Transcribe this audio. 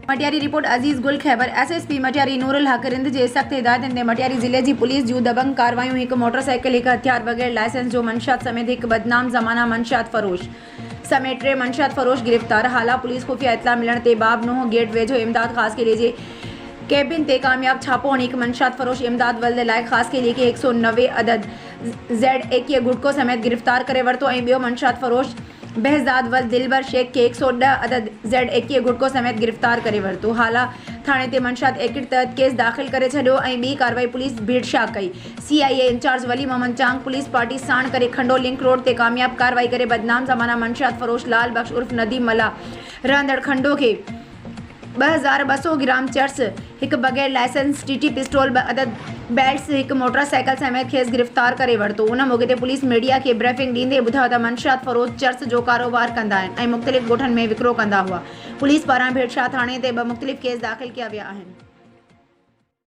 Matiari report अजीज़ गुल Khyber SSP Matiari Nurul हक रिंद जे सख्त हिदायतन ते मटियारी ज़िले की पुलिस जूं दबंग कार्रवाइयों एक मोटरसाइकिल एक हथियार बगैर लाइसेंस जो मंशियात समेत एक बदनाम ज़माना मंशियात फरोश समेत 3 मंशियात फरोश गिरफ्तार। हाला पुलिस खुफिया इतला मिलण ते बाब नूह गेट वेझो इमदाद खास के लिए जे कैबिन ते कामयाब छापो एक मंशियात फरोश इमदाद वल्द लाइ खास के लिए के 190 अदद Z21 गुटको समेत गिरफ्तार करे वरतो ऐं ॿियो मंशियात फरोश बहजाद वल दिलबर शेख के 110 अदद Z21 गुटको समेत गिरफ्तार करे वरतो। हाला थाने ते मंशियात एक्ट तहत केस दाखिल करे छॾियो ऐं ॿी कार्रवाई पुलिस भीड़शा कई। CIA इंचार्ज वली मोहम्मद चांग पुलिस पार्टी साण करे खंडो लिंक रोड ते कामयाब कार्रवाई करे बदनाम ज़माना मंशियात फरोश लाल बख्श उर्फ नदीम मला रहंदड़ खंडो के 2200 ग्राम चर्स एक बगैर लाइसेंस TT पिस्टोल अदद बेल्ट्स एक मोटरसाइकिल समेत खेस गिरफ्तार करे वरतो। उन मौके ते पुलिस मीडिया के ब्रीफिंग ॾींदे ॿुधायो त मंशियात फरोश चर्स जो कारोबार कंदा आहिनि ऐं मुख़्तलिफ़ ॻोठनि में विकिरो कंदा हुआ। पुलिस पारां भेड़शाह थाणे ते 2 मुख़्तलिफ़ केस दाख़िल कया विया आहिनि।